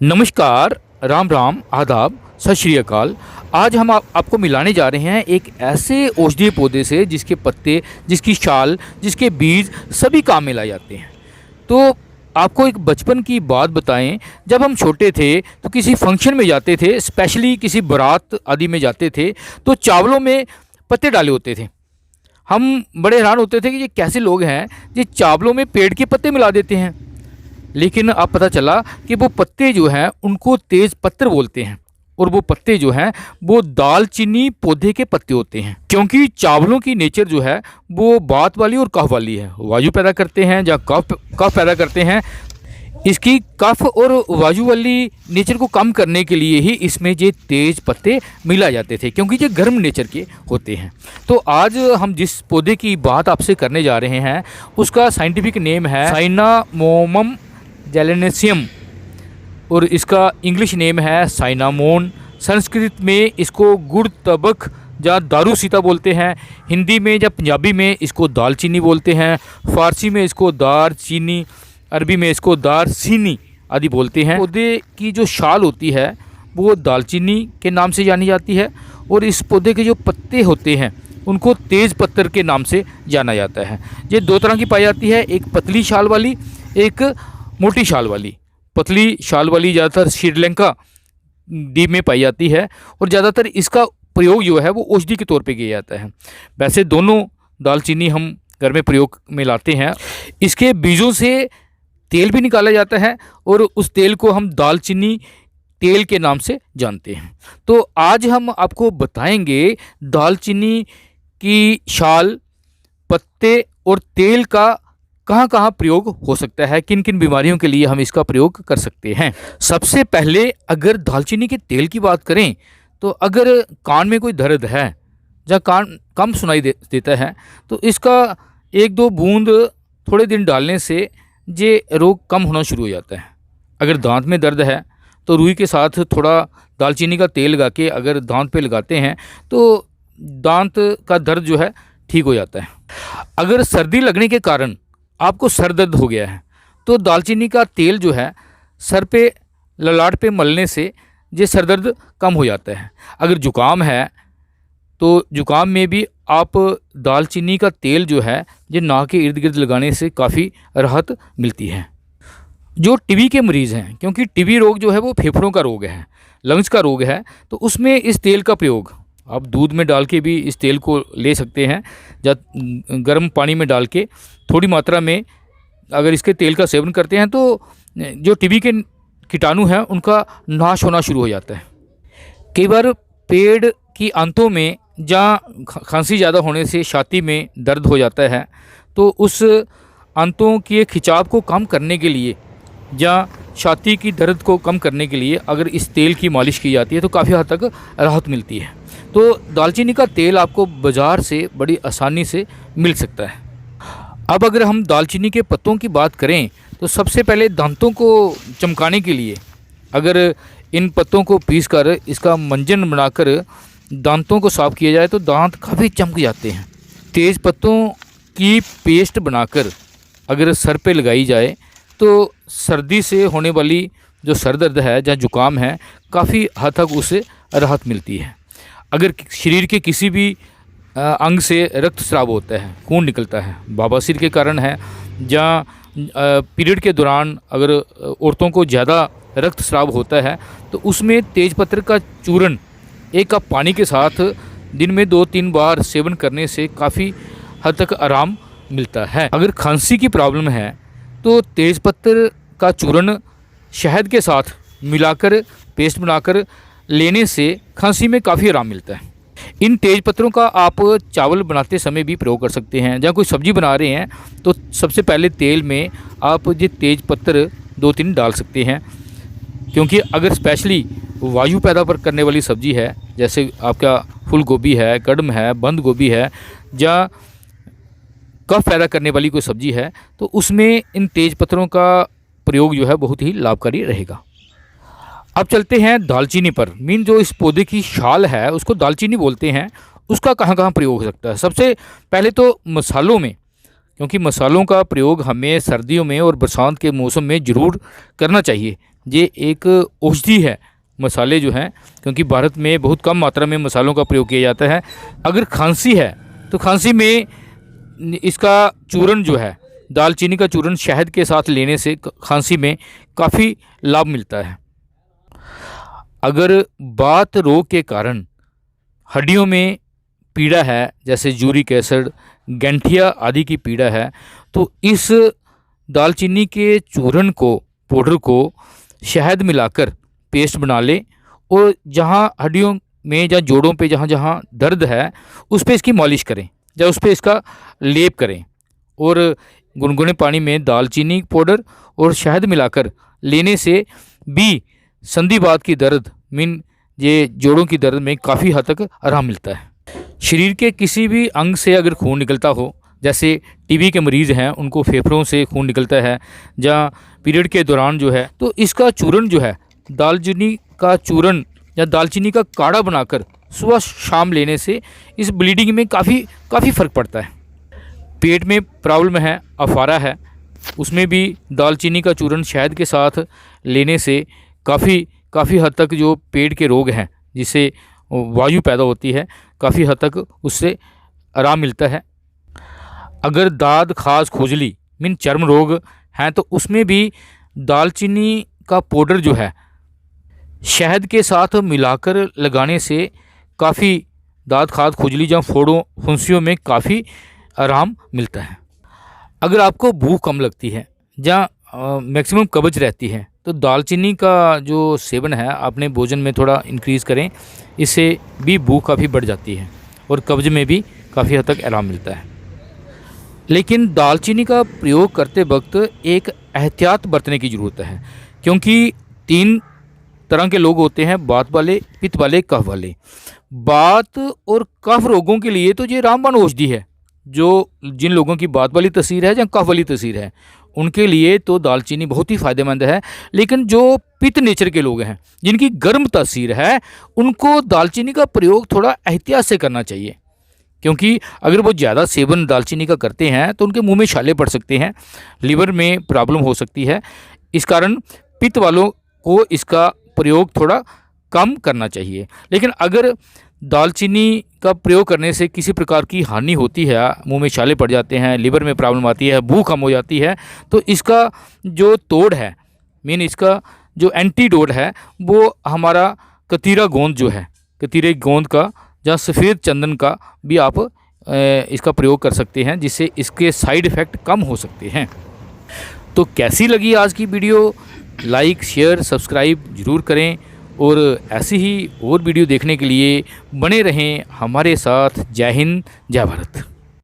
नमस्कार, राम राम, आदाब, सत श्री अकाल। आज हम आपको मिलाने जा रहे हैं एक ऐसे औषधीय पौधे से जिसके पत्ते, जिसकी छाल, जिसके बीज सभी काम में लाए जाते हैं। तो आपको एक बचपन की बात बताएं। जब हम छोटे थे तो किसी फंक्शन में जाते थे, स्पेशली किसी बारात आदि में जाते थे, तो चावलों में पत्ते डाले होते थे। हम बड़े हैरान होते थे कि ये कैसे लोग हैं ये चावलों में पेड़ के पत्ते मिला देते हैं। लेकिन अब पता चला कि वो पत्ते जो हैं उनको तेज पत्तर बोलते हैं, और वो पत्ते जो हैं वो दालचीनी पौधे के पत्ते होते हैं। क्योंकि चावलों की नेचर जो है वो बात वाली और कफ वाली है, वायु पैदा करते हैं या कफ पैदा करते हैं। इसकी कफ और वायु वाली नेचर को कम करने के लिए ही इसमें ये तेज पत्ते मिलाए जाते थे, क्योंकि ये गर्म नेचर के होते हैं। तो आज हम जिस पौधे की बात आपसे करने जा रहे हैं उसका साइंटिफिक नेम है साइनामोमम जेलेनेसियम, और इसका इंग्लिश नेम है साइनामोन। संस्कृत में इसको गुड़ तबक या दारू सीता बोलते हैं। हिंदी में या पंजाबी में इसको दालचीनी बोलते हैं। फारसी में इसको दार चीनी, अरबी में इसको दार सीनी आदि बोलते हैं। पौधे की जो छाल होती है वो दालचीनी के नाम से जानी जाती है, और इस पौधे के जो पत्ते होते हैं उनको तेज़ पत्तर के नाम से जाना जाता है। ये दो तरह की पाई जाती है, एक पतली छाल वाली, एक मोटी छाल वाली। पतली छाल वाली ज़्यादातर श्रीलंका द्वीप में पाई जाती है, और ज़्यादातर इसका प्रयोग जो है वो औषधि के तौर पे किया जाता है। वैसे दोनों दालचीनी हम घर में प्रयोग में लाते हैं। इसके बीजों से तेल भी निकाला जाता है, और उस तेल को हम दालचीनी तेल के नाम से जानते हैं। तो आज हम आपको बताएंगे दालचीनी की छाल, पत्ते और तेल का कहाँ कहाँ प्रयोग हो सकता है, किन किन बीमारियों के लिए हम इसका प्रयोग कर सकते हैं। सबसे पहले अगर दालचीनी के तेल की बात करें तो अगर कान में कोई दर्द है या कान कम सुनाई देता है तो इसका एक दो बूंद थोड़े दिन डालने से ये रोग कम होना शुरू हो जाता है। अगर दांत में दर्द है तो रुई के साथ थोड़ा दालचीनी का तेल लगा के अगर दांत पे लगाते हैं तो दांत का दर्द जो है ठीक हो जाता है। अगर सर्दी लगने के कारण आपको सर दर्द हो गया है तो दालचीनी का तेल जो है सर पे, ललाट पे मलने से ये सर दर्द कम हो जाता है। अगर जुकाम है तो जुकाम में भी आप दालचीनी का तेल जो है ये नाक के इर्द गिर्द लगाने से काफ़ी राहत मिलती है। जो टीबी के मरीज़ हैं, क्योंकि टीबी रोग जो है वो फेफड़ों का रोग है, लंग्स का रोग है, तो उसमें इस तेल का प्रयोग आप दूध में डाल के भी इस तेल को ले सकते हैं, या गर्म पानी में डाल के थोड़ी मात्रा में अगर इसके तेल का सेवन करते हैं तो जो टीबी के कीटाणु हैं उनका नाश होना शुरू हो जाता है। कई बार पेट की आंतों में जहाँ खांसी ज़्यादा होने से छाती में दर्द हो जाता है, तो उस आंतों के खिंचाव को कम करने के लिए या छाती की दर्द को कम करने के लिए अगर इस तेल की मालिश की जाती है तो काफ़ी हद तक राहत मिलती है। तो दालचीनी का तेल आपको बाज़ार से बड़ी आसानी से मिल सकता है। अब अगर हम दालचीनी के पत्तों की बात करें तो सबसे पहले दांतों को चमकाने के लिए अगर इन पत्तों को पीसकर इसका मंजन बनाकर दांतों को साफ़ किया जाए तो दांत काफ़ी चमक जाते हैं। तेज़ पत्तों की पेस्ट बनाकर अगर सर पे लगाई जाए तो सर्दी से होने वाली जो सर दर्द है या जुकाम है काफ़ी हद तक उससे राहत मिलती है। अगर शरीर के किसी भी अंग से रक्तस्राव होता है, खून निकलता है, बवासीर के कारण है, या पीरियड के दौरान अगर औरतों को ज़्यादा रक्तस्राव होता है तो उसमें तेज़पत्तर का चूर्ण 1 कप पानी के साथ दिन में 2-3 बार सेवन करने से काफ़ी हद तक आराम मिलता है। अगर खांसी की प्रॉब्लम है तो तेज़पत्तर का चूर्ण शहद के साथ मिलाकर पेस्ट बनाकर लेने से खांसी में काफ़ी आराम मिलता है। इन तेज़ पत्तरों का आप चावल बनाते समय भी प्रयोग कर सकते हैं। जहाँ कोई सब्ज़ी बना रहे हैं तो सबसे पहले तेल में आप ये तेज़ पत्तर 2-3 डाल सकते हैं, क्योंकि अगर स्पेशली वायु पैदा करने वाली सब्ज़ी है, जैसे आपका फूल गोभी है, कड़म है, बंद गोभी है, या कफ पैदा करने वाली कोई सब्ज़ी है, तो उसमें इन तेज़ पत्तरों का प्रयोग जो है बहुत ही लाभकारी रहेगा। अब चलते हैं दालचीनी पर। मीन जो इस पौधे की छाल है उसको दालचीनी बोलते हैं, उसका कहाँ कहाँ प्रयोग हो सकता है। सबसे पहले तो मसालों में, क्योंकि मसालों का प्रयोग हमें सर्दियों में और बरसात के मौसम में ज़रूर करना चाहिए, ये एक औषधि है। मसाले जो हैं, क्योंकि भारत में बहुत कम मात्रा में मसालों का प्रयोग किया जाता है। अगर खांसी है तो खांसी में इसका चूर्ण जो है, दालचीनी का चूर्ण शहद के साथ लेने से खांसी में काफ़ी लाभ मिलता है। अगर बात रोग के कारण हड्डियों में पीड़ा है, जैसे यूरिक एसिड, गैंठिया आदि की पीड़ा है, तो इस दालचीनी के चूर्ण को, पाउडर को शहद मिलाकर पेस्ट बना लें और जहाँ हड्डियों में या जोड़ों पे जहाँ जहाँ दर्द है उस पर इसकी मालिश करें या उस पर इसका लेप करें और गुनगुने पानी में दालचीनी पाउडर और शहद मिलाकर लेने से भी संधिवात की दर्द मीन ये जोड़ों की दर्द में काफ़ी हद तक आराम मिलता है। शरीर के किसी भी अंग से अगर खून निकलता हो, जैसे टीबी के मरीज़ हैं उनको फेफड़ों से खून निकलता है या पीरियड के दौरान जो है, तो इसका चूर्ण जो है, दालचीनी का चूर्ण या दालचीनी का काढ़ा बनाकर सुबह शाम लेने से इस ब्लीडिंग में काफ़ी फ़र्क पड़ता है। पेट में प्रॉब्लम है, अफारा है, उसमें भी दालचीनी का चूर्ण शहद के साथ लेने से काफ़ी हद तक जो पेट के रोग हैं जिससे वायु पैदा होती है, काफ़ी हद तक उससे आराम मिलता है। अगर दाद, खाज, खुजली मीन चर्म रोग हैं तो उसमें भी दालचीनी का पाउडर जो है शहद के साथ मिलाकर लगाने से काफ़ी दाद, खाज, खुजली या फोड़ों, फुंसियों में काफ़ी आराम मिलता है। अगर आपको भूख कम लगती है या मैक्सिमम कब्ज रहती है तो दालचीनी का जो सेवन है अपने भोजन में थोड़ा इंक्रीज़ करें, इससे भी भूख काफ़ी बढ़ जाती है और कब्ज में भी काफ़ी हद तक आराम मिलता है। लेकिन दालचीनी का प्रयोग करते वक्त एक एहतियात बरतने की ज़रूरत है, क्योंकि 3 तरह के लोग होते हैं, बात वाले, पित्त वाले, कफ वाले। बात और कफ रोगों के लिए तो ये रामबाण औषधि है। जो जिन लोगों की बात वाली तसीर है या कफ वाली तसीर है उनके लिए तो दालचीनी बहुत ही फ़ायदेमंद है। लेकिन जो पित्त नेचर के लोग हैं, जिनकी गर्म तासीर है, उनको दालचीनी का प्रयोग थोड़ा एहतियात से करना चाहिए, क्योंकि अगर वो ज़्यादा सेवन दालचीनी का करते हैं तो उनके मुंह में छाले पड़ सकते हैं, लिवर में प्रॉब्लम हो सकती है। इस कारण पित्त वालों को इसका प्रयोग थोड़ा कम करना चाहिए। लेकिन अगर दालचीनी का प्रयोग करने से किसी प्रकार की हानि होती है, मुंह में छाले पड़ जाते हैं, लिवर में प्रॉब्लम आती है, भूख कम हो जाती है, तो इसका जो तोड़ है, मीन इसका जो एंटीडोट है, वो हमारा कतीरा गोंद जो है, कतीरे गोंद का या सफ़ेद चंदन का भी आप इसका प्रयोग कर सकते हैं, जिससे इसके साइड इफ़ेक्ट कम हो सकते हैं। तो कैसी लगी आज की वीडियो? लाइक, शेयर, सब्सक्राइब ज़रूर करें और ऐसी ही और वीडियो देखने के लिए बने रहें हमारे साथ। जय हिंद, जय भारत।